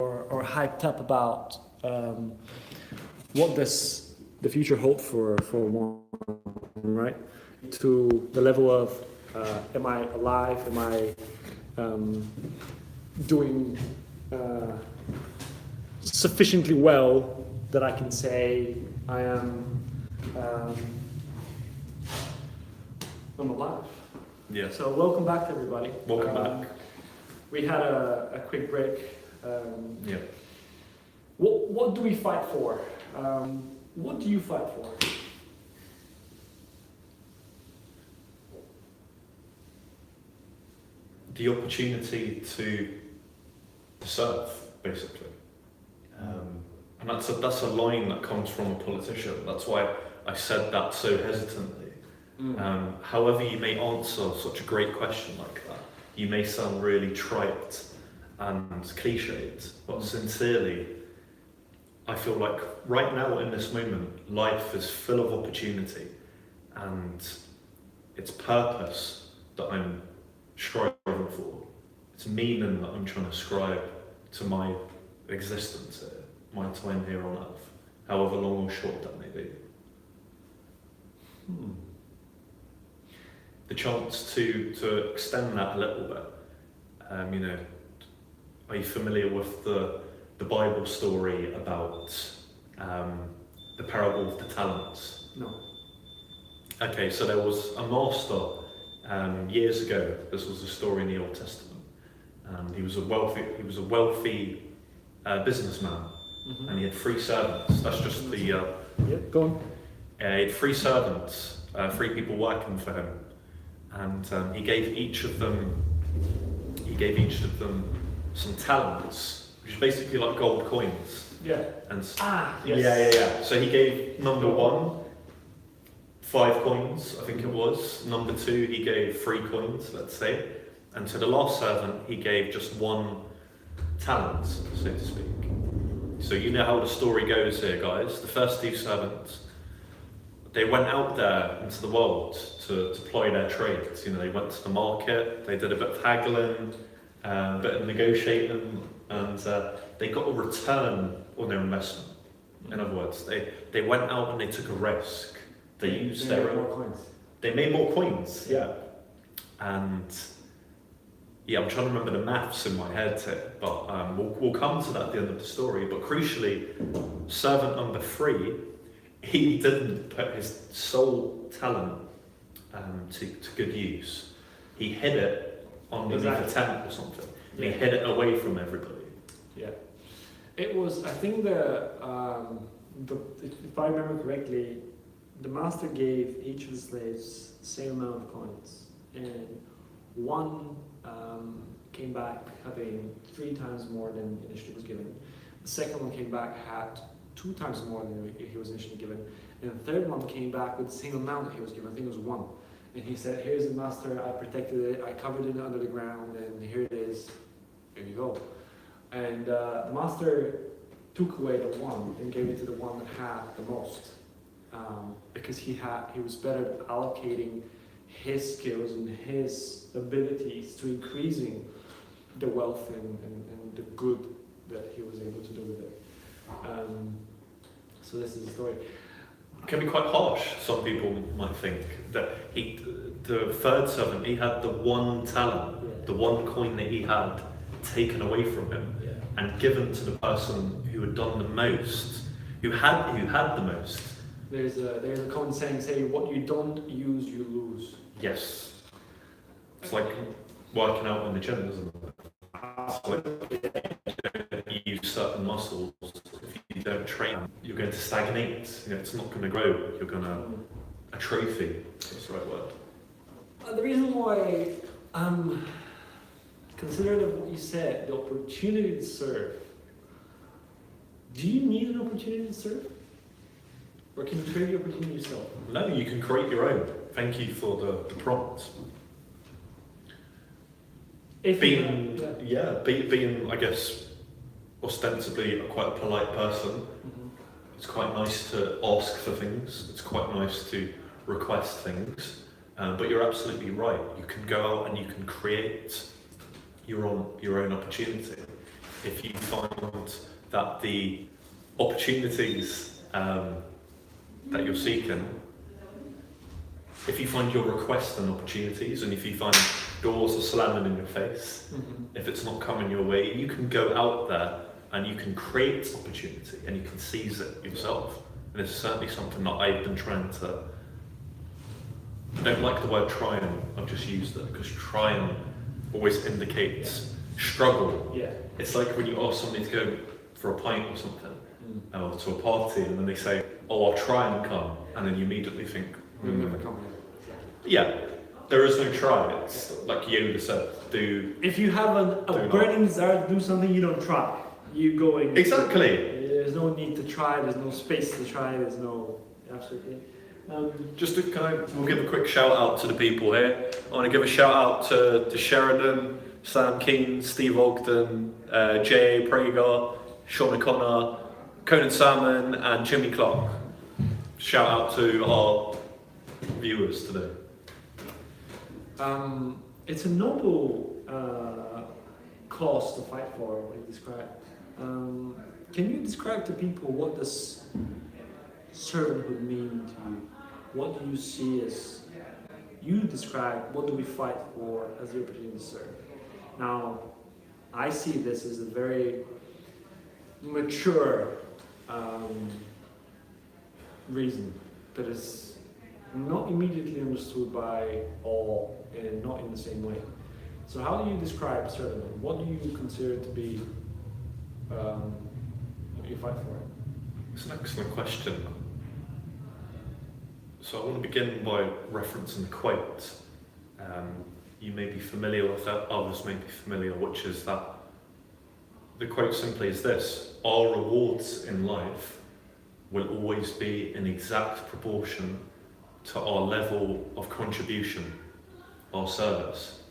or hyped up about what does the future hold for one, right? To the level of am I alive? Am I doing sufficiently well that I can say I am um, I'm alive. Yeah. So welcome back, everybody. Welcome back. We had a quick break. Yeah. What do we fight for? What do you fight for? The opportunity to serve, basically. And that's a line that comes from a politician. That's why I said that so hesitantly. However you may answer such a great question like that, you may sound really trite and cliched, but sincerely, I feel like right now in this moment, life is full of opportunity and it's purpose that I'm striving for. It's meaning that I'm trying to ascribe to my existence here, my time here on earth, however long or short that may be. The chance to extend that a little bit. Are you familiar with the Bible story about the parable of the talents? No. Okay, so there was a master years ago. This was a story in the Old Testament. He was a wealthy businessman, and he had 3 servants. That's just the Yeah, go on. he had 3 servants, 3 people working for him, and he gave each of them some talents, which is basically like gold coins. Yeah. And Yes. yeah. So he gave number 1 5 coins, I think it was. Number 2, he gave 3 coins, let's say. And to the last servant, he gave just 1 talent, so to speak. So you know how the story goes here, guys. The first 2 servants, they went out there into the world to ply their trades. They went to the market, they did a bit of haggling, a bit of negotiating, and they got a return on their investment. In other words, they went out and they took a risk. They used their own. More coins. They made more coins, yeah. And yeah, I'm trying to remember the maths in my head here, but we'll come to that at the end of the story. But crucially, servant number 3, he didn't put his sole talent to good use. He hid it underneath a tent or something. And he hid it away from everybody. Yeah. It was, I think if I remember correctly, the master gave each of the slaves the same amount of coins, and one came back having 3 times more than initially was given. The second one came back had 2 times more than he was initially given, and the third one came back with the same amount that he was given. I think it was 1. And he said, "Here's the master. I protected it. I covered it under the ground, and here it is. Here you go." And the master took away the 1 and gave it to the one that had the most, because he was better at allocating his skills and his abilities to increasing the wealth and the good that he was able to do with it. So this is the story. It can be quite harsh, some people might think, that the third servant, he had the 1 talent, the 1 coin that he had taken away from him, and given to the person who had done the most, who had the most. There's a common saying, say what you don't use, you lose. Yes. It's like working out in the gym, isn't it? It's like you use certain muscles. If you don't train, you're going to stagnate. It's not going to grow. You're going to atrophy. That's the right word. The reason why I'm considering what you said, the opportunity to serve. Do you need an opportunity to serve? Or can you create the opportunity yourself? No, you can create your own. Thank you for the prompt. Being, I guess, ostensibly quite a polite person, it's quite nice to ask for things. It's quite nice to request things. But you're absolutely right. You can go out and you can create your own opportunity. if you find that the opportunities that you're seeking, if you find you're requesting opportunities and if you find doors are slamming in your face, if it's not coming your way, you can go out there and you can create opportunity and you can seize it yourself. And it's certainly something that I've been trying to. I don't like the word trying, I've just used it because trying always indicates struggle. Yeah. It's like when you ask somebody to go for a pint or something, or to a party, and then they say, "Oh, I'll try and come," and then you immediately think, We'll never come here. yeah, there is no try. It's like Yoda said, do. If you have a burning desire to do something, you don't try. You go in. Exactly. There's no need to try. There's no space to try. There's no absolutely. Just to we'll give a quick shout out to the people here. I want to give a shout out to Sheridan, Sam Keane, Steve Ogden, Jay Prager, Sean O'Connor, Conan Salmon, and Jimmy Clark. Shout out to our viewers today. It's a noble cause to fight for, what you described. Can you describe to people what does servanthood mean to you? What do you see as, you describe, what do we fight for as the opportunity to serve? Now, I see this as a very mature reason that is not immediately understood by all and not in the same way. So how do you describe servanthood? What do you consider to be what you fight for? It's an excellent question. So I want to begin by referencing the quote. You may be familiar with that, others may be familiar, which is that the quote simply is this: our rewards in life will always be in exact proportion to our level of contribution, our service.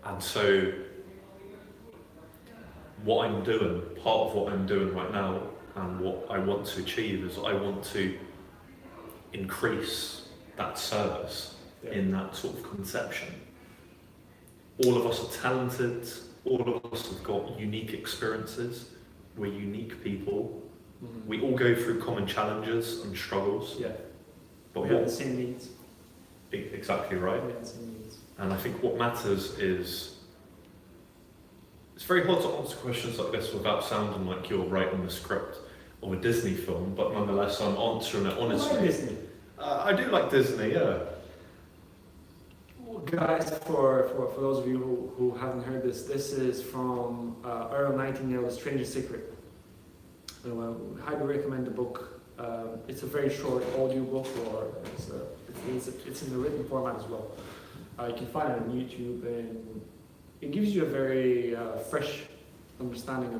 And so what I'm doing, part of what I'm doing right now and what I want to achieve is I want to increase that service in that sort of conception. All of us are talented, all of us have got unique experiences, we're unique people. We all go through common challenges and struggles. Yeah. But We have the same needs. Exactly right. We have the same needs. And I think what matters is, it's very hard to answer questions like this without sounding like you're writing the script of a Disney film, but nonetheless I'm answering it honestly. I like Disney. I do like Disney, yeah. Well, guys, for those of you who haven't heard this, this is from Earl Nightingale's Strange Secret. I highly recommend the book. It's a very short audio book, or it's in the written format as well. You can find it on YouTube, and it gives you a very fresh understanding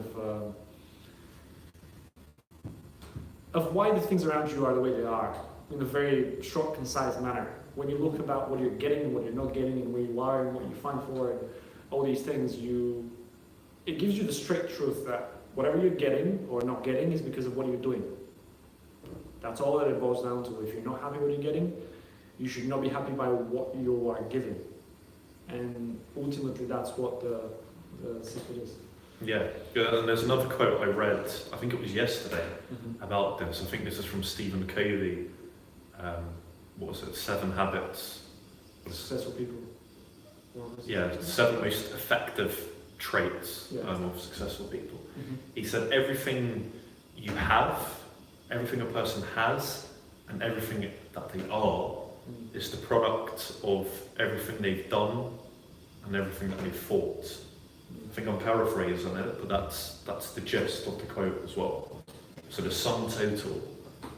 of why the things around you are the way they are, in a very short, concise manner. When you look about what you're getting, what you're not getting, and where you are, and what you find for, and all these things, it gives you the straight truth that whatever you're getting or not getting is because of what you're doing. That's all that it boils down to. If you're not happy with what you're getting, you should not be happy by what you are giving. And ultimately, that's what the secret is. Yeah, and there's another quote I read, I think it was yesterday, about this. I think this is from Stephen Covey. What was it? 7 Habits. Successful people. Yeah, 7 most effective traits of successful people. He said everything you have, everything a person has, and everything that they are is the product of everything they've done and everything that they've thought. I think I'm paraphrasing it, but that's the gist of the quote as well. So the sum total,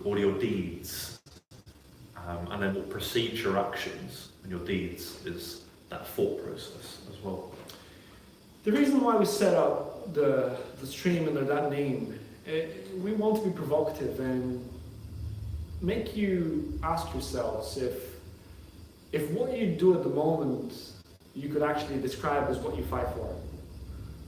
all your deeds, and then what precedes your actions and your deeds is that thought process as well. The reason why we set up the stream under that name, we want to be provocative and make you ask yourselves if what you do at the moment you could actually describe as what you fight for.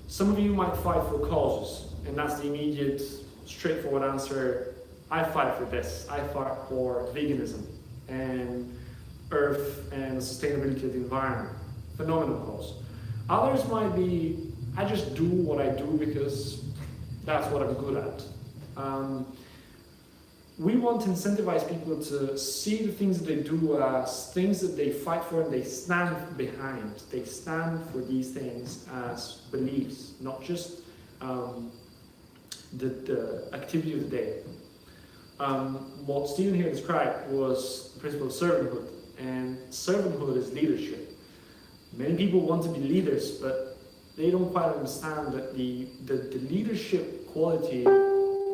Some of you might fight for causes, and that's the immediate, straightforward answer. I fight for this. I fight for veganism and earth and sustainability of the environment. Phenomenal cause. Others might be I just do what I do because that's what I'm good at. We want to incentivize people to see the things that they do as things that they fight for and they stand behind. They stand for these things as beliefs, not just the activity of the day. What Stephen here described was the principle of servanthood, and servanthood is leadership. Many people want to be leaders, but they don't quite understand that the leadership quality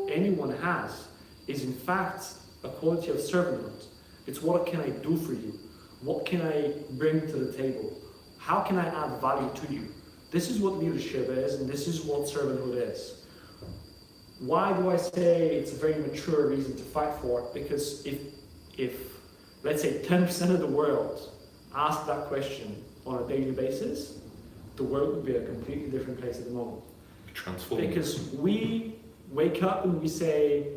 anyone has is in fact a quality of servanthood. It's what can I do for you? What can I bring to the table? How can I add value to you? This is what leadership is, and this is what servanthood is. Why do I say it's a very mature reason to fight for it? Because if let's say 10% of the world asked that question on a daily basis, the world would be a completely different place at the moment. Transform. Because we wake up and we say,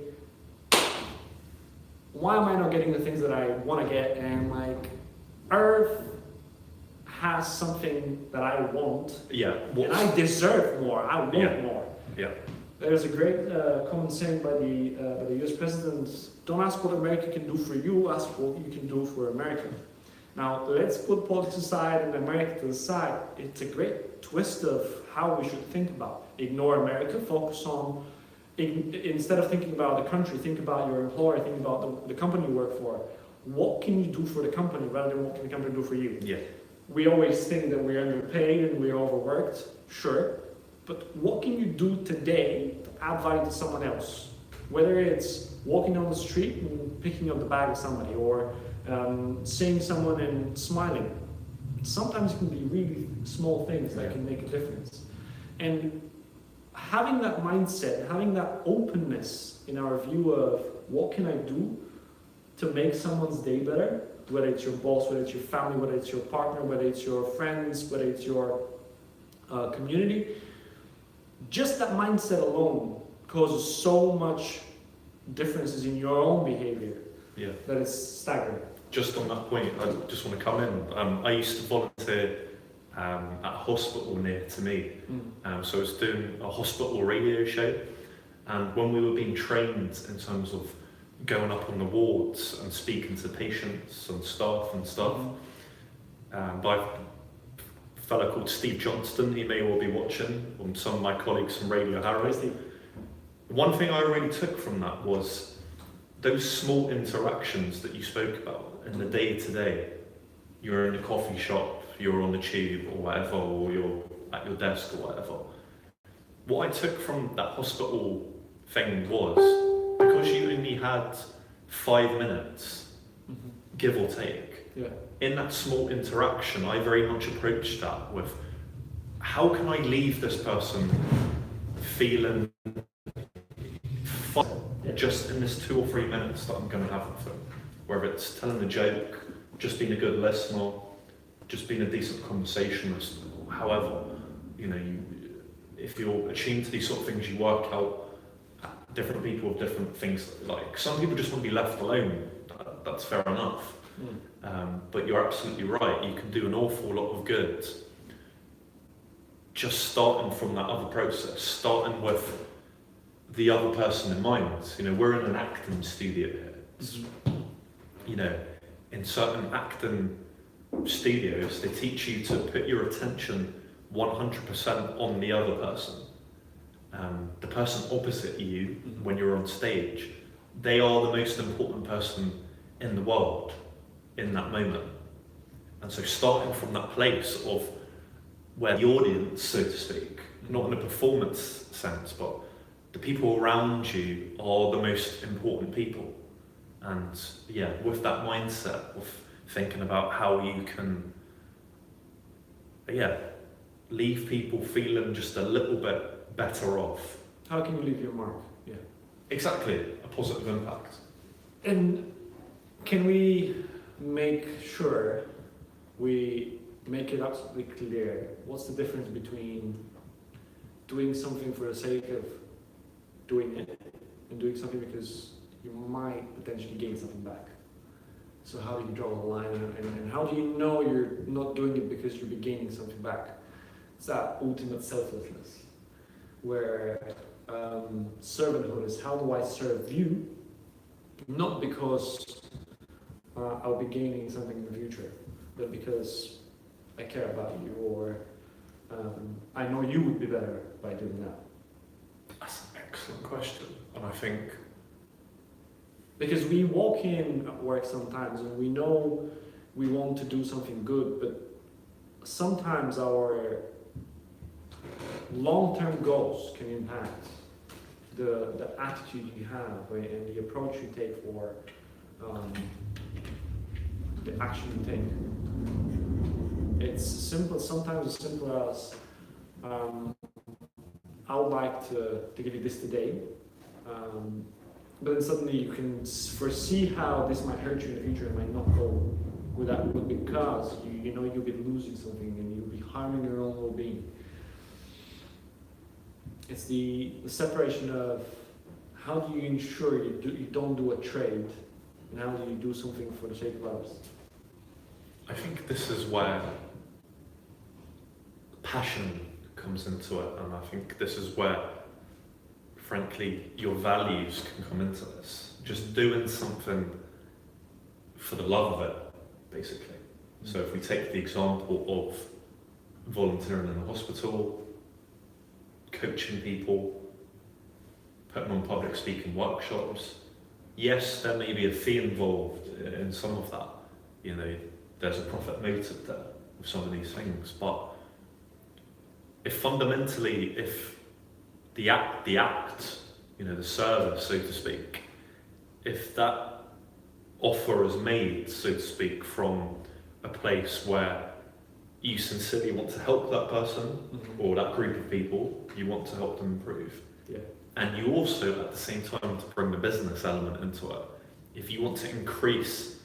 why am I not getting the things that I want to get? And like, Earth has something that I want. Yeah. And I deserve more. I want more. Yeah. There's a great common saying by the US president, don't ask what America can do for you, ask what you can do for America. Now, let's put politics aside and America to the side. It's a great twist of how we should think about. Ignore America, focus on, instead of thinking about the country, think about your employer, think about the company you work for. What can you do for the company rather than what can the company do for you? Yeah. We always think that we're underpaid and we're overworked, sure. But what can you do today to add value to someone else? Whether it's walking down the street and picking up the bag of somebody, or seeing someone and smiling. Sometimes it can be really small things that can make a difference. And having that mindset, having that openness in our view of what can I do to make someone's day better, whether it's your boss, whether it's your family, whether it's your partner, whether it's your friends, whether it's your community, just that mindset alone causes so much differences in your own behavior. Yeah. That is staggering. Just on that point, I just want to come in. I used to volunteer at a hospital near to me. So I was doing a hospital radio show, and when we were being trained in terms of going up on the wards and speaking to patients and staff and stuff, by a fellow called Steve Johnston, he may well be watching, and some of my colleagues from Radio Harrow. One thing I really took from that was those small interactions that you spoke about in the day-to-day. You're in a coffee shop, you're on the tube or whatever, or you're at your desk or whatever. What I took from that hospital thing was, because you only had 5 minutes, give or take, in that small interaction, I very much approached that with, how can I leave this person feeling fun just in this 2 or 3 minutes that I'm going to have with them? Whether it's telling a joke, just being a good listener, just being a decent conversationalist, however, if you're attuned to these sort of things, you work out different people with different things. Like, some people just want to be left alone, that's fair enough. But you're absolutely right, you can do an awful lot of good just starting from that other process, starting with the other person in mind. We're in an acting studio here. In certain acting studios, they teach you to put your attention 100% on the other person. The person opposite you, when you're on stage, they are the most important person in the world in that moment. And so starting from that place of where the audience, so to speak, not in a performance sense, but the people around you are the most important people. And with that mindset of thinking about how you can, leave people feeling just a little bit better off. How can you leave your mark? Yeah. Exactly, a positive impact. And can we make sure we make it absolutely clear what's the difference between doing something for the sake of doing it and doing something because you might potentially gain something back? So how do you draw the line, and how do you know you're not doing it because you'll be gaining something back? It's that ultimate selflessness, where servanthood is how do I serve you, not because I'll be gaining something in the future, but because I care about you, or I know you would be better by doing that. That's an excellent question, and I think Because we walk in at work sometimes and we know we want to do something good, but sometimes our long-term goals can impact the attitude you have and the approach you take for the action you take. It's simple, sometimes as simple as I would like to give you this today, but then suddenly you can foresee how this might hurt you in the future and might not go with that good because you know you'll be losing something and you'll be harming your own well-being. It's the separation of how do you ensure you don't do a trade, and how do you do something for the sake of others. I think this is where passion comes into it, and I think this is where, frankly, your values can come into this. Just doing something for the love of it, basically. So if we take the example of volunteering in a hospital, coaching people, putting on public speaking workshops, yes, there may be a fee involved in some of that. You know, there's a profit motive there with some of these things, but if fundamentally, if the act, you know, the service, so to speak, if that offer is made, so to speak, from a place where you sincerely want to help that person or that group of people, you want to help them improve. Yeah. And you also, at the same time, to bring the business element into it, if you want to increase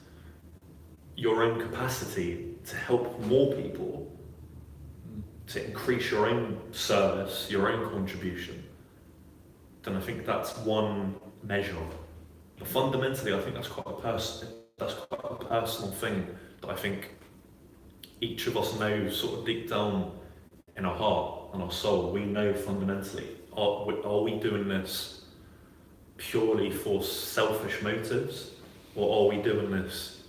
your own capacity to help more people, to increase your own service, your own contribution, then I think that's one measure. But fundamentally, I think that's quite a personal thing that I think each of us knows sort of deep down in our heart and our soul. We know fundamentally, are we doing this purely for selfish motives, or are we doing this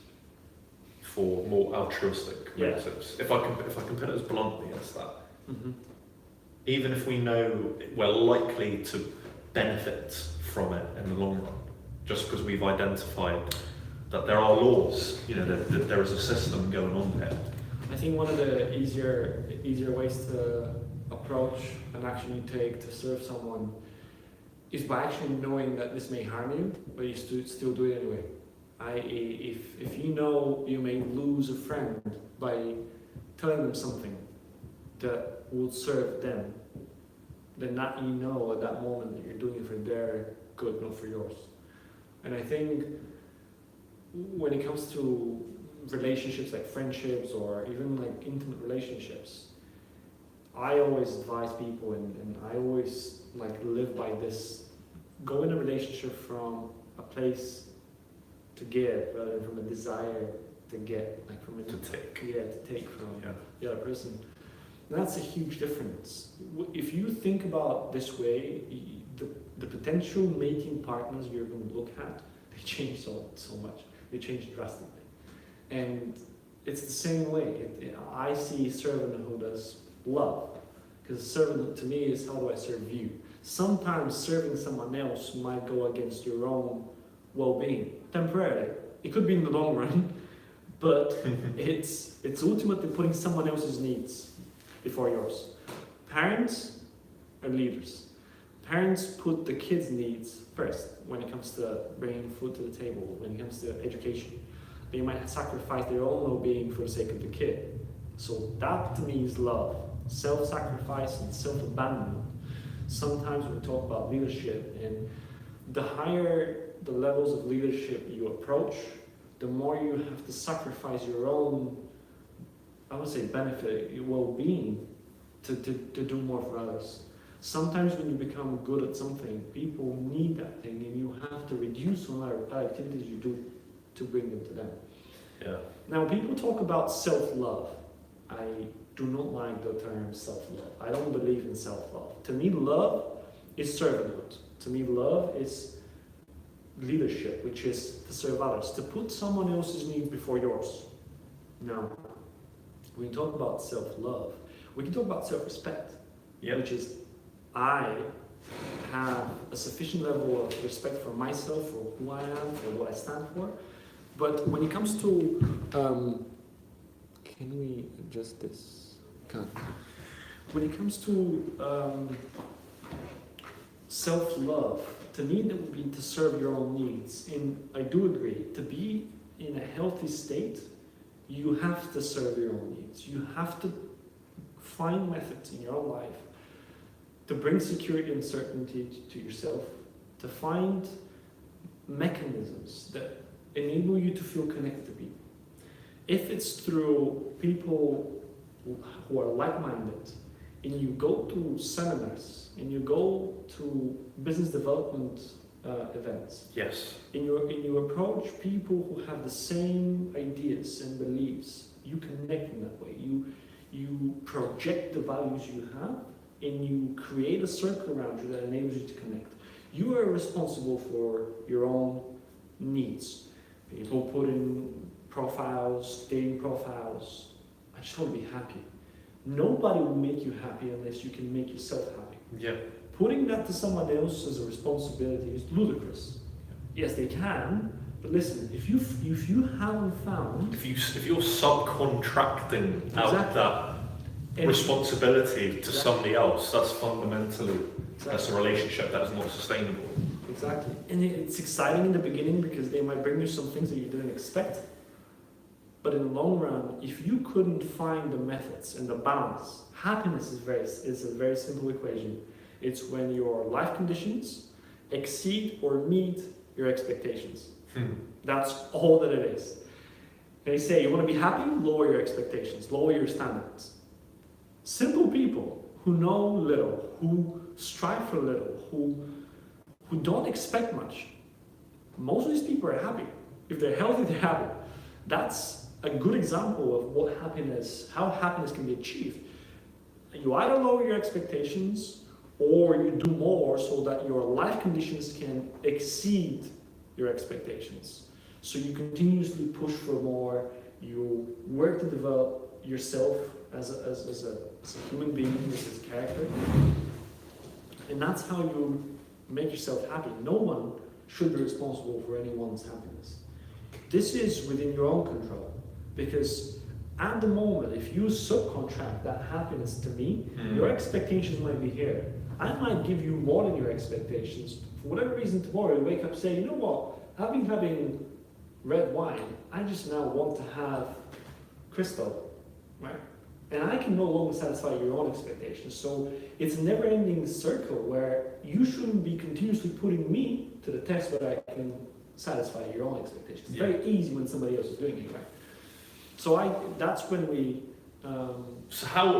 for more altruistic motives? If I can put it as bluntly as that. Even if we know we're likely to benefit from it in the long run, just because we've identified that there are laws, you know, that there is a system going on here. I think one of the easier ways to approach an action you take to serve someone is by actually knowing that this may harm you, but you still do it anyway. I.e., if you know you may lose a friend by telling them something that will serve them, then that you know at that moment that you're doing it for their good, not for yours. And I think when it comes to relationships like friendships or even like intimate relationships, I always advise people and I always like live by this: go in a relationship from a place to give rather than from a desire to get, like from To take. Yeah, to take from the other person. And that's a huge difference. If you think about this way, the potential mating partners you're going to look at, they change so much. They change drastically. And it's the same way. I see servanthood as love. Because servanthood to me is, how do I serve you? Sometimes serving someone else might go against your own well-being, temporarily. It could be in the long run, but it's ultimately putting someone else's needs before yours. Parents are leaders. Parents put the kids' needs first when it comes to bringing food to the table, when it comes to education. They might sacrifice their own well-being for the sake of the kid. So that to me is love. Self-sacrifice and self-abandonment. Sometimes we talk about leadership, and the higher the levels of leadership you approach, the more you have to sacrifice your own, I would say, benefit, your well-being to do more for others. Sometimes when you become good at something, people need that thing, and you have to reduce on other activities you do to bring them to them. Yeah. Now, people talk about self-love. I do not like the term self-love. I don't believe in self-love. To me, love is servanthood. To me, love is leadership, which is to serve others, to put someone else's needs before yours. No. When we talk about self-love, we can talk about self-respect, which is I have a sufficient level of respect for myself, for who I am, for what I stand for. But when it comes to, can we adjust this? Can't. When it comes to self-love, to me that would be to serve your own needs. And I do agree, to be in a healthy state, you have to serve your own needs. You have to find methods in your life to bring security and certainty to yourself, to find mechanisms that enable you to feel connected to people. If it's through people who are like-minded, and you go to seminars, and you go to business development events, and you approach people who have the same ideas and beliefs, you connect in that way. You project the values you have, and you create a circle around you that enables you to connect. You are responsible for your own needs. People put in profiles, dating profiles, I just want to be happy. Nobody will make you happy unless you can make yourself happy. Yeah. Putting that to someone else as a responsibility is ludicrous. Yes, they can, but listen, if you haven't found... If you're subcontracting out that responsibility to somebody else, that's fundamentally, that's a relationship that is not sustainable. Exactly. And it's exciting in the beginning because they might bring you some things that you didn't expect. But in the long run, if you couldn't find the methods and the balance, happiness is a very simple equation. It's when your life conditions exceed or meet your expectations. That's all that it is. They say you want to be happy, lower your expectations, lower your standards. Simple people who know little, who strive for little, who don't expect much. Most of these people are happy. If they're healthy, they're happy. That's a good example of how happiness can be achieved. You either lower your expectations or you do more so that your life conditions can exceed your expectations. So you continuously push for more, you work to develop yourself as a human being, as a character. And that's how you make yourself happy. No one should be responsible for anyone's happiness. This is within your own control, because at the moment, if you subcontract that happiness to me, your expectations might be here. I might give you more than your expectations. For whatever reason, tomorrow you wake up saying, you know what, I've been having red wine, I just now want to have crystal, right? And I can no longer satisfy your own expectations. So it's a never-ending circle where you shouldn't be continuously putting me to the test where I can satisfy your own expectations. It's very easy when somebody else is doing it, right? So that's when we... So how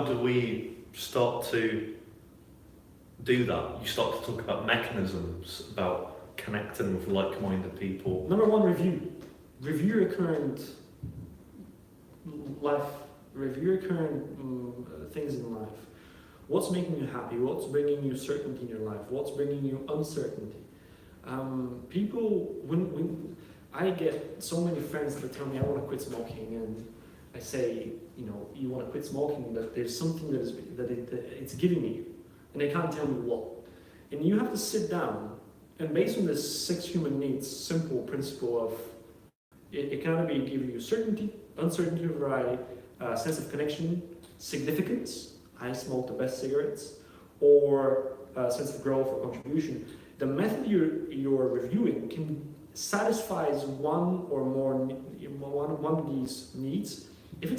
do we start to do that? You start to talk about mechanisms, about connecting with like-minded people. Number one, review. Review your current life. Review your current things in life. What's making you happy? What's bringing you certainty in your life? What's bringing you uncertainty? People, when I get so many friends that tell me I want to quit smoking, and I say, you want to quit smoking, that there's something that it's giving you, and they can't tell me what. And you have to sit down, and based on this 6 human needs, simple principle of it can either be giving you certainty, uncertainty of variety, sense of connection, significance. I smoke the best cigarettes, or sense of growth or contribution. The method you're reviewing can satisfies one or more one of these needs. If it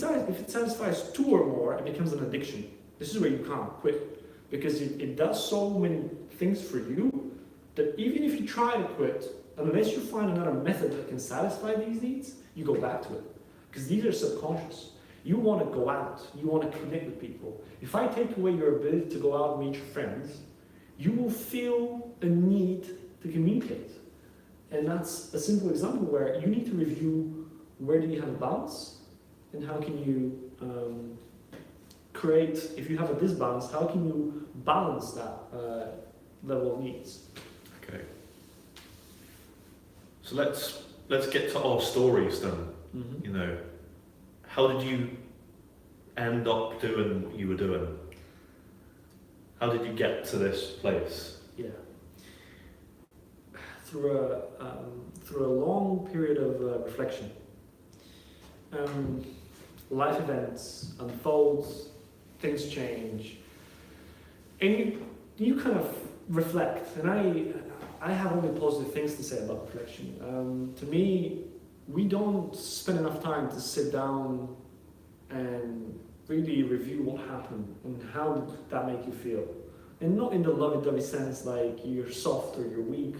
satisfies 2 or more, it becomes an addiction. This is where you can't quit, because it does so many things for you that even if you try to quit, unless you find another method that can satisfy these needs, you go back to it, because these are subconscious. You want to go out, you want to connect with people. If I take away your ability to go out and meet your friends, you will feel a need to communicate. And that's a simple example where you need to review, where do you have a balance? and how can you create, if you have a disbalance, how can you balance that level of needs? Okay. So let's get to our stories then. Mm-hmm. You know, how did you end up doing what you were doing? How did you get to this place? Yeah. Through a long period of reflection. Life events unfold, things change, and you kind of reflect. And I have only positive things to say about reflection. To me, we don't spend enough time to sit down and really review what happened and how did that make you feel. And not in the lovey-dovey sense like you're soft or you're weak.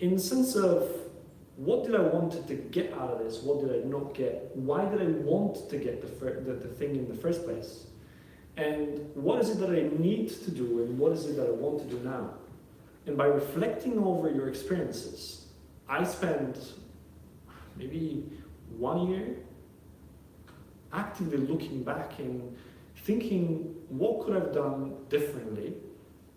In the sense of, what did I want to get out of this? What did I not get? Why did I want to get the thing in the first place? And what is it that I need to do and what is it that I want to do now? And by reflecting over your experiences, I spent maybe 1 year actively looking back and thinking, what could I have done differently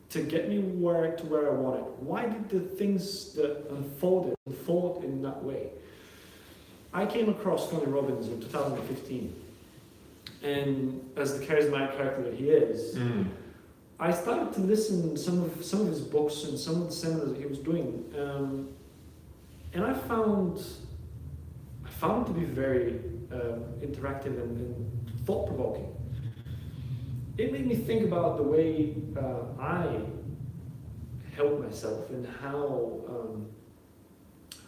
to get me where I wanted? Why did the things that unfold in that way? I came across Tony Robbins in 2015, and as the charismatic character that he is, I started to listen to some of his books and some of the seminars that he was doing, and I found it to be very interactive and thought-provoking. It made me think about the way I help myself and how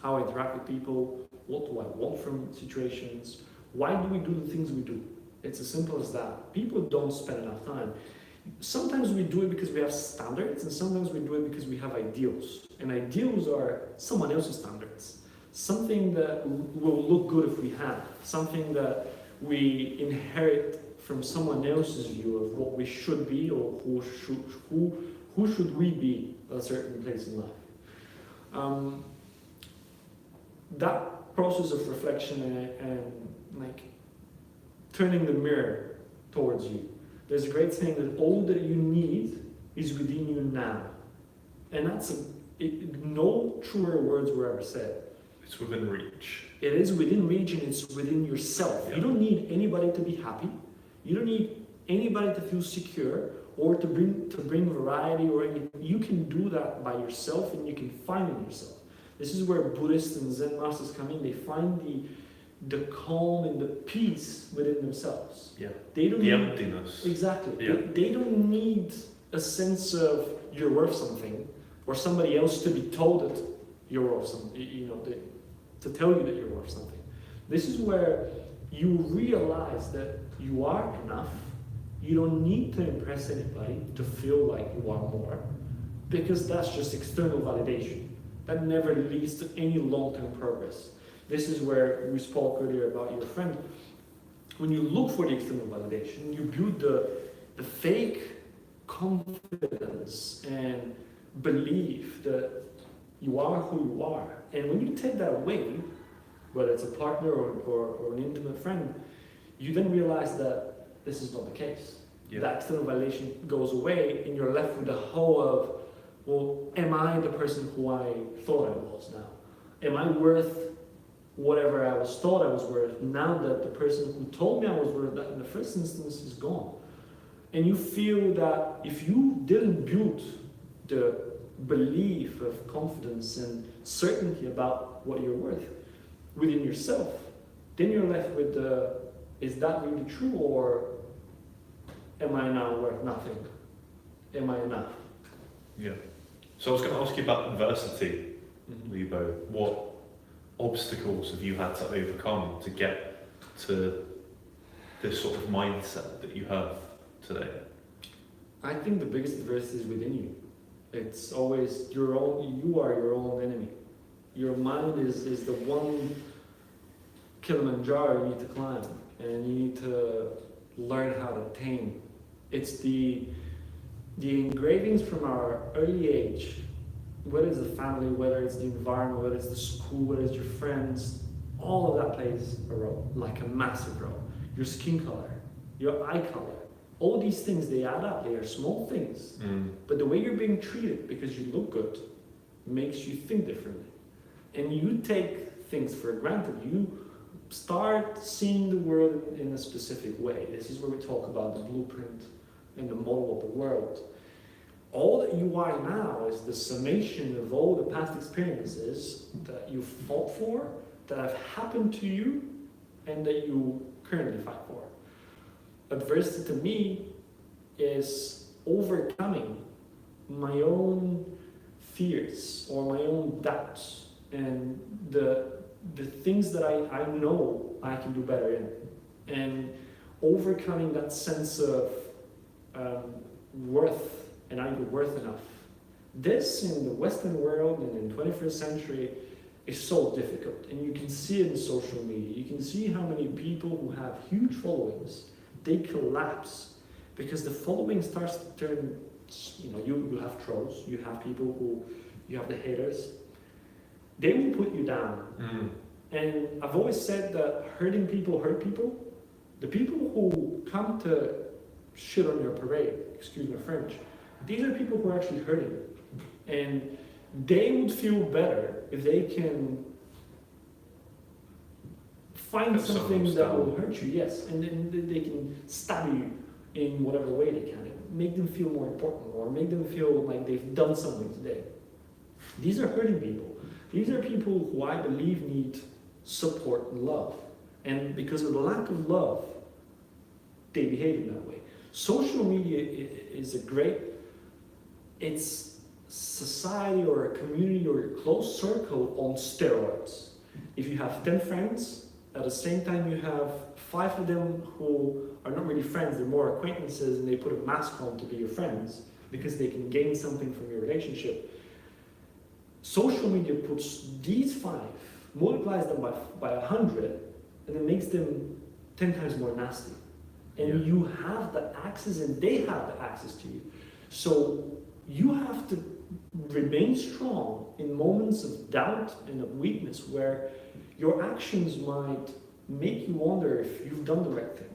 I interact with people. What do I want from situations? Why do we do the things we do? It's as simple as that. People don't spend enough time. Sometimes we do it because we have standards, and sometimes we do it because we have ideals. And ideals are someone else's standards. Something that will look good if we have. Something that we inherit from someone else's view of what we should be, or who should we be at a certain place in life. That process of reflection and like turning the mirror towards you. There's a great saying that all that you need is within you now, and that's no truer words were ever said. It's within reach. It is within reach, and it's within yourself. Yeah. You don't need anybody to be happy. You don't need anybody to feel secure or to bring variety or anything. You can do that by yourself, and you can find it in yourself. This is where Buddhists and Zen masters come in. They find the calm and the peace within themselves. Yeah. They don't The need, emptiness. exactly. Yeah. They don't need a sense of you're worth something, or somebody else to be told that you're worth something. To tell you that you're worth something. This is where you realize that you are enough. You don't need to impress anybody to feel like you are more, because that's just external validation. That never leads to any long-term progress. This is where we spoke earlier about your friend. When you look for the external validation, you build the fake confidence and belief that you are who you are. And when you take that away, whether it's a partner or an intimate friend, you then realize that this is not the case. Yeah. That external validation goes away, and you're left with the whole of, well, am I the person who I thought I was now? Am I worth whatever I was thought I was worth, now that the person who told me I was worth that in the first instance is gone? And you feel that if you didn't build the belief of confidence and certainty about what you're worth within yourself, then you're left with is that really true, or am I now worth nothing? Am I enough? Yeah. So I was going to ask you about adversity, Lebo. What obstacles have you had to overcome to get to this sort of mindset that you have today? I think the biggest adversity is within you. It's always you are your own enemy. Your mind is the one Kilimanjaro you need to climb, and you need to learn how to tame. It's the engravings from our early age, whether it's the family, whether it's the environment, whether it's the school, whether it's your friends, all of that plays a role, like a massive role. your skin color, your eye color. All these things, they add up. They are small things. But the way you're being treated because you look good makes you think differently. And you take things for granted. You start seeing the world in a specific way. This is where we talk about the blueprint and the model of the world. All that you are now is the summation of all the past experiences that you fought for, that have happened to you, and that you currently fight for. Adversity to me is overcoming my own fears or my own doubts and the things that I know I can do better in, and overcoming that sense of worth, and are you worth enough? This in the Western world and in 21st century is so difficult, and you can see it in social media. You can see how many people who have huge followings, they collapse because the following starts to turn, you have trolls, you have people who, you have the haters, they will put you down. And I've always said that hurting people hurt people. The people who come to shit on your parade, excuse my French, these are people who are actually hurting you. And they would feel better if they can find something that will hurt you, yes, and then they can stab you in whatever way they can. Make them feel more important, or make them feel like they've done something today. These are hurting people. These are people who I believe need support and love. And because of the lack of love, they behave in that way. Social media is it's society or a community or a close circle on steroids. If you have 10 friends, at the same time you have 5 of them who are not really friends, they're more acquaintances, and they put a mask on to be your friends because they can gain something from your relationship. Social media puts these 5, multiplies them by 100, and it makes them 10 times more nasty. And you have the access, and they have the access to you. So you have to remain strong in moments of doubt and of weakness where your actions might make you wonder if you've done the right thing.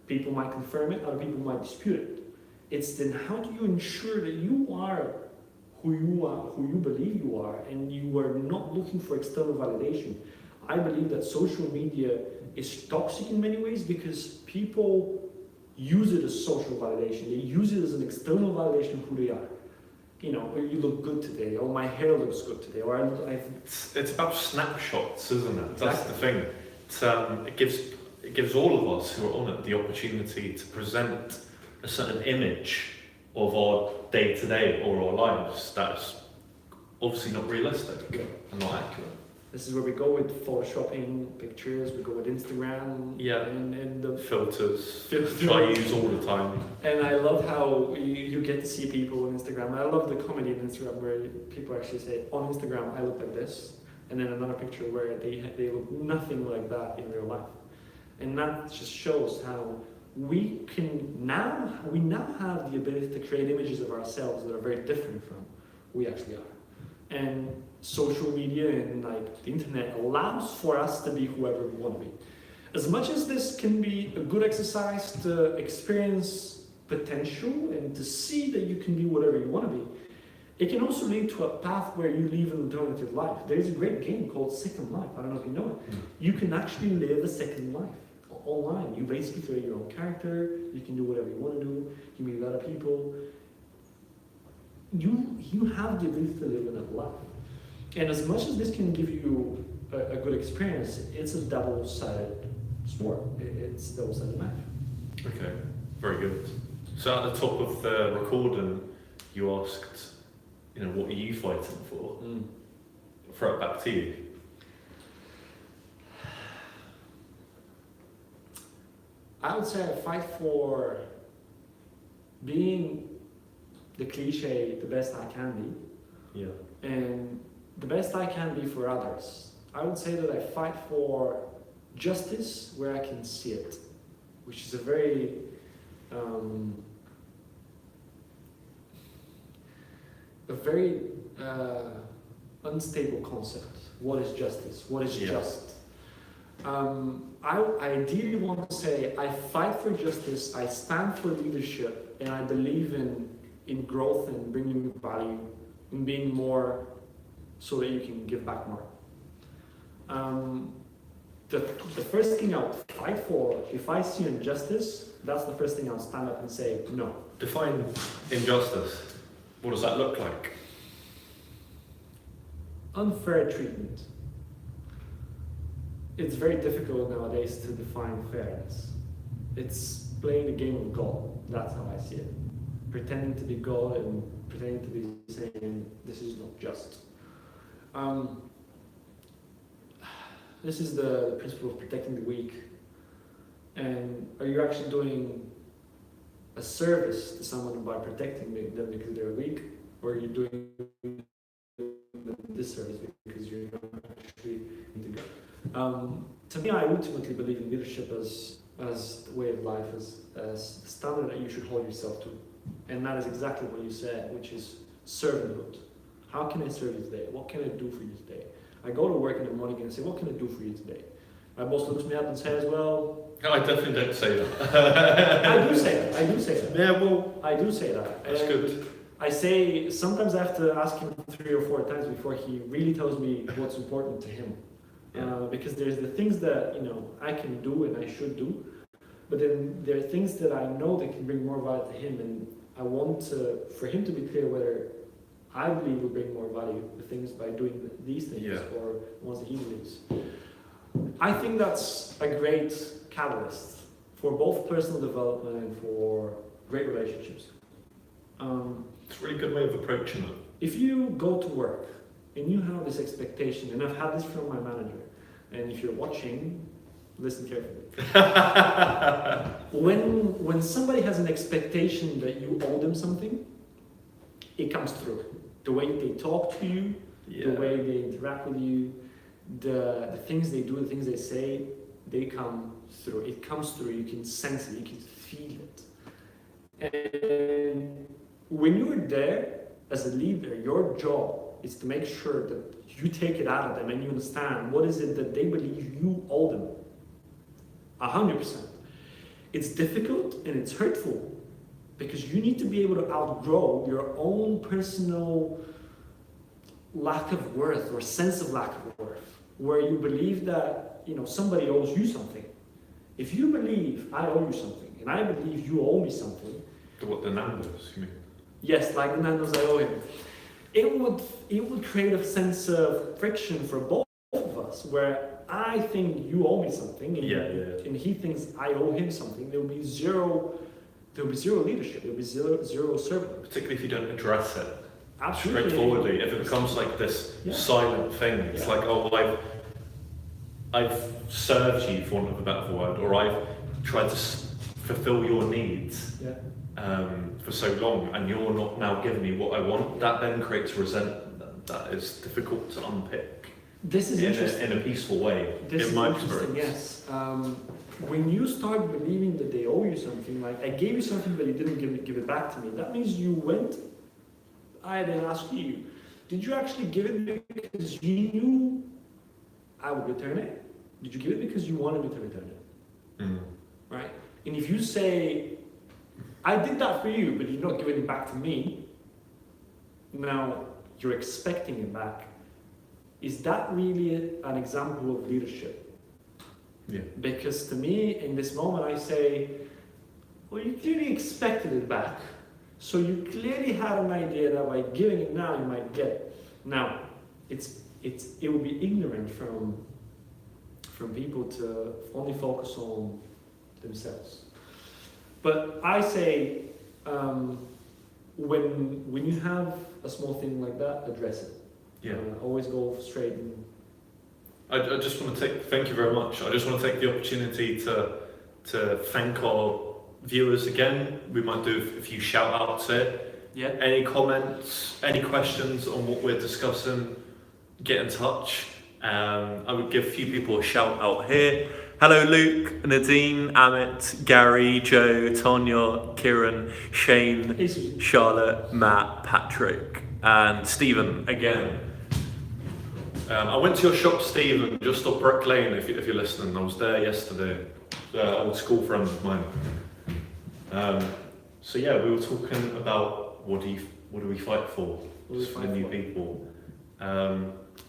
People might confirm it, other people might dispute it. It's then how do you ensure that you are who you believe you are, and you are not looking for external validation. I believe that social media is toxic in many ways because people use it as social validation. They use it as an external validation of who they are. Or you look good today, or my hair looks good today, or It's about snapshots, isn't it? Exactly. That's the thing. It gives all of us who are on it the opportunity to present a certain image of our day-to-day or our lives that's obviously not realistic and not accurate. This is where we go with photoshopping pictures, we go with Instagram, and the filters, which I use all the time. And I love how you get to see people on Instagram. I love the comedy on Instagram where people actually say, on Instagram I look like this, and then another picture where they look nothing like that in real life. And that just shows how we now have the ability to create images of ourselves that are very different from who we actually are. And social media and the internet allows for us to be whoever we want to be. As much as this can be a good exercise to experience potential and to see that you can be whatever you want to be, it can also lead to a path where you live an alternative life. There's a great game called Second Life. I don't know if you know it. You can actually live a second life online. You basically create your own character. You can do whatever you want to do. You meet other people. You have the ability to live another life. And as much as this can give you a good experience, it's a double-sided sword. It's a double-sided knife. Okay, very good. So at the top of the recording, you asked, what are you fighting for? Throw it back to you. I would say I fight for being the cliche, the best I can be. Yeah. And the best I can be for others. I would say that I fight for justice where I can see it, which is a very unstable concept. What is justice? What is just? I ideally want to say I fight for justice, I stand for leadership, and I believe in growth and bringing value, in being more so that you can give back more. The first thing I'll fight for, if I see injustice, that's the first thing I'll stand up and say no. Define injustice. What does that look like? Unfair treatment. It's very difficult nowadays to define fairness. It's playing the game of God. That's how I see it. Pretending to be God and pretending to be saying this is not just. This is the principle of protecting the weak. And are you actually doing a service to someone by protecting them because they're weak, or are you doing a disservice because you're not actually into God? To me, I ultimately believe in leadership as the way of life, as the standard that you should hold yourself to. And that is exactly what you said, which is servanthood. How can I serve you today? What can I do for you today? I go to work in the morning and say, what can I do for you today? My boss looks me up and says, well... I definitely don't say that. I do say that. Yeah, well... I do say that. That's good. I say, sometimes I have to ask him 3 or 4 times before he really tells me what's important to him. Because there's the things that, I can do and I should do. But then there are things that I know that can bring more value to him. And I want for him to be clear whether I believe will bring more value to things by doing these things or ones that he believes. I think that's a great catalyst for both personal development and for great relationships. It's a really good way of approaching it. If you go to work and you have this expectation, and I've had this from my manager, and if you're watching, listen carefully. When somebody has an expectation that you owe them something, it comes through. The way they talk to you, the way they interact with you, the things they do, the things they say, they come through. It comes through, you can sense it, you can feel it. And when you're there as a leader, your job is to make sure that you take it out of them and you understand what is it that they believe you owe them. 100%. It's difficult and it's hurtful because you need to be able to outgrow your own personal lack of worth or sense of lack of worth, where you believe that somebody owes you something. If you believe I owe you something and I believe you owe me something, the Nando's, you mean? Yes, like the Nando's I owe him. It would create a sense of friction for both of us, where I think you owe me something, and he thinks I owe him something. There will be zero leadership. There will be zero servant. Particularly if you don't address it. Absolutely. Straightforwardly. If it becomes like this silent thing, it's like, oh, I've served you, for want of a better word, or I've tried to fulfill your needs for so long, and you're not now giving me what I want. That then creates resentment that is difficult to unpick. This is interesting. In a peaceful way. This in my is interesting. Yes. When you start believing that they owe you something, like I gave you something but you didn't give it back to me, that means you went. I then asked you, did you actually give it because you knew I would return it? Did you give it because you wanted me to return it? Mm. Right? And if you say, I did that for you, but you're not giving it back to me, now you're expecting it back. Is that really an example of leadership? Yeah. Because to me, in this moment, I say, well, you clearly expected it back. So you clearly had an idea that by giving it now, you might get it. Now, it would be ignorant from people to only focus on themselves. But I say, when you have a small thing like that, address it. Yeah. Always go straight. And I just want to thank you very much. I just want to take the opportunity to thank our viewers again. We might do a few shout outs here. Yeah. Any comments, any questions on what we're discussing, get in touch. I would give a few people a shout out here. Hello Luke, Nadine, Amit, Gary, Joe, Tonya, Kieran, Shane, Charlotte, Matt, Patrick, and Stephen again. I went to your shop, Stephen, just up Brick Lane, if you're listening. I was there yesterday. Old school friend of mine. So yeah, we were talking about what do we fight for? Just for the new people.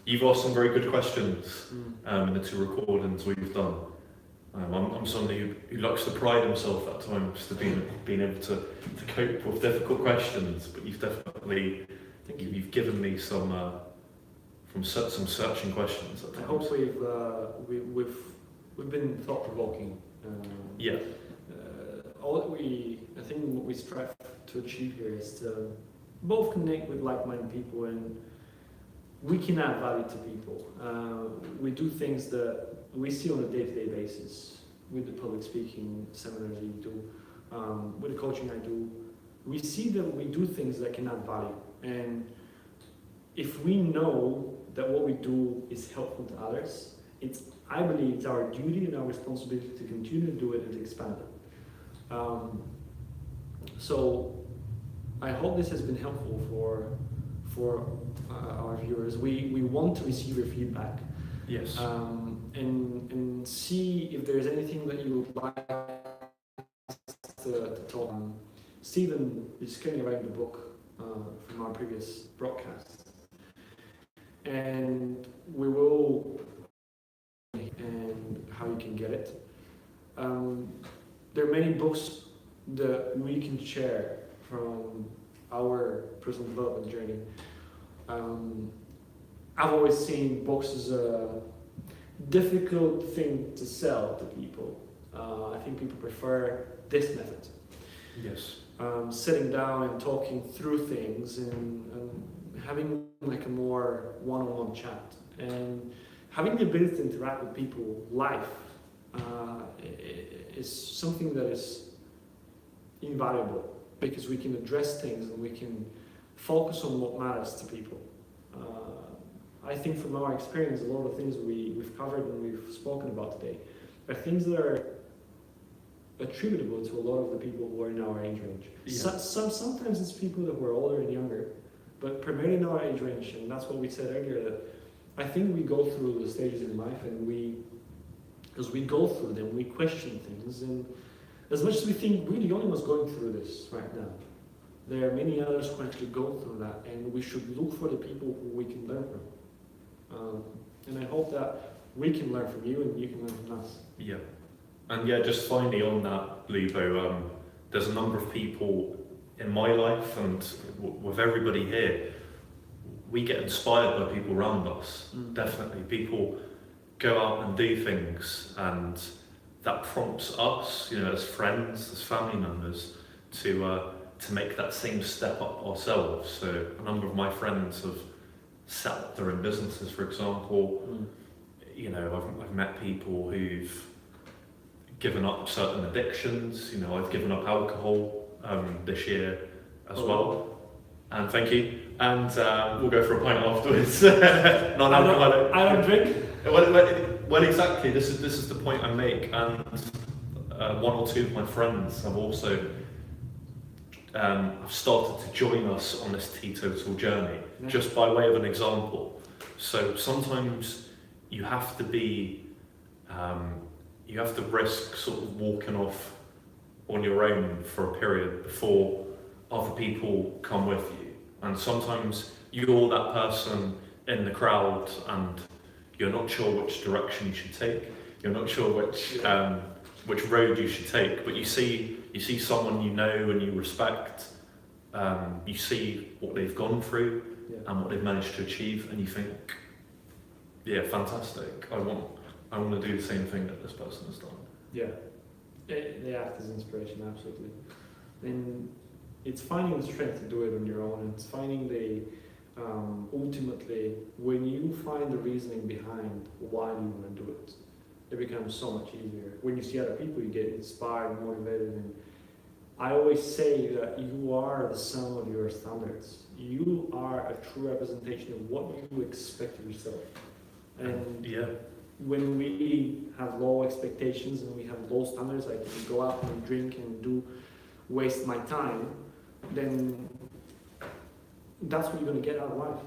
You've asked some very good questions in the 2 recordings we've done. I'm somebody who likes to pride himself at times to being able to cope with difficult questions, but you've definitely you've given me some searching questions at I times. hope we've been thought-provoking. Yeah. I think what we strive to achieve here is to both connect with like-minded people, and we can add value to people. We do things that we see on a day-to-day basis with the public speaking seminars you do, with the coaching I do. We see that we do things that can add value, and if we know that what we do is helpful to others, I believe it's our duty and our responsibility to continue to do it and to expand it. So I hope this has been helpful for our viewers. We want to receive your feedback. Yes. And see if there's anything that you would like to talk on. Stephen is currently writing the book from our previous broadcast, and we will and how you can get it. There are many books that we can share from our personal development journey. I've always seen books as a difficult thing to sell to people. I think people prefer this method. Yes. Sitting down and talking through things and having like a more one-on-one chat and having the ability to interact with people live is something that is invaluable, because we can address things and we can focus on what matters to people. I think from our experience, a lot of things we've covered and we've spoken about today are things that are attributable to a lot of the people who are in our age range. Yeah. Sometimes it's people that were older and younger, but primarily in our age range, and that's what we said earlier, that I think we go through the stages in life, and as we go through them, we question things, and as much as we think we're the only ones going through this right now, there are many others who actually go through that, and we should look for the people who we can learn from. And I hope that we can learn from you and you can learn from us. Yeah. And yeah, just finally on that, Lubo, there's a number of people in my life and with everybody here, we get inspired by people around us. Definitely. People go out and do things, and that prompts us, as friends, as family members, to make that same step up ourselves. So a number of my friends have set up their own businesses, for example. I've met people who've given up certain addictions. I've given up alcohol this year as well. And thank you. And we'll go for a pint afterwards. Non-alcoholic. I don't drink. Well, exactly. This is the point I make. And one or two of my friends have also have started to join us on this teetotal journey, just by way of an example. So sometimes you have to be, you have to risk sort of walking off on your own for a period before other people come with you. And sometimes you're that person in the crowd and you're not sure which direction you should take. You're not sure which road you should take, but you see someone you know and you respect. You see what they've gone through and what they've managed to achieve, and you think, yeah, fantastic. I want to do the same thing that this person has done. Yeah, they act as inspiration, absolutely. And it's finding the strength to do it on your own, and it's finding ultimately, when you find the reasoning behind why you want to do it, it becomes so much easier. When you see other people, you get inspired, motivated, and I always say that you are the sum of your standards. You are a true representation of what you expect of yourself. And when we have low expectations and we have low standards, like we go out and drink and waste my time, then that's what you're going to get out of life.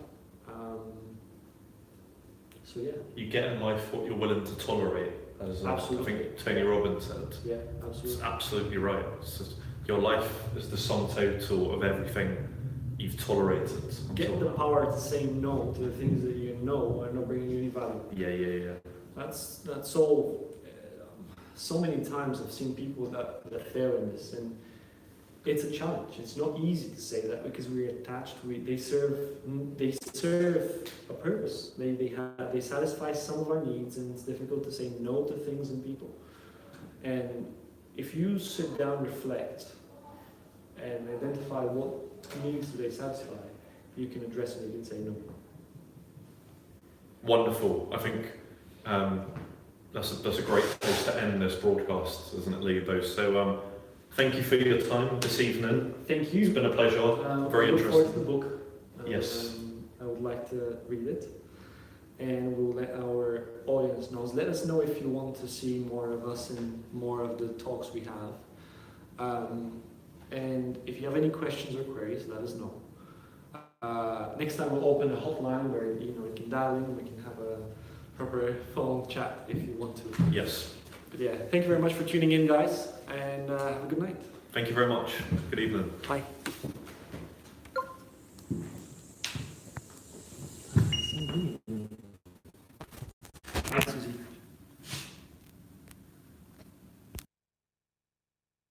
So yeah, You get in life what you're willing to tolerate, as I Absolutely. think Tony Robbins said. yeah, It's absolutely. absolutely right. It's just, your life is the sum total of everything you've tolerated. Get until the now. power to say no to the things that you know are not bringing you any value. Yeah. That's all. So many times I've seen people that fail in this, and it's a challenge. It's not easy to say that because we're attached. They serve a purpose. They satisfy some of our needs, and it's difficult to say no to things and people. And if you sit down, reflect, and identify what needs do they satisfy, you can address it. You can say no. Wonderful. I think that's a great place to end this broadcast, isn't it, Leo? So thank you for your time this evening. Thank It's you. been a pleasure. Very I look forward to interesting. the book. Yes. I would like to read it, and we'll let our audience know. Let us know if you want to see more of us and more of the talks we have. And if you have any questions or queries, let us know. Next time we'll open a hotline where you can dial in. We can have a proper phone chat if you want to. Yes. But yeah, thank you very much for tuning in, guys, and have a good night. Thank you very much. Good evening. Bye.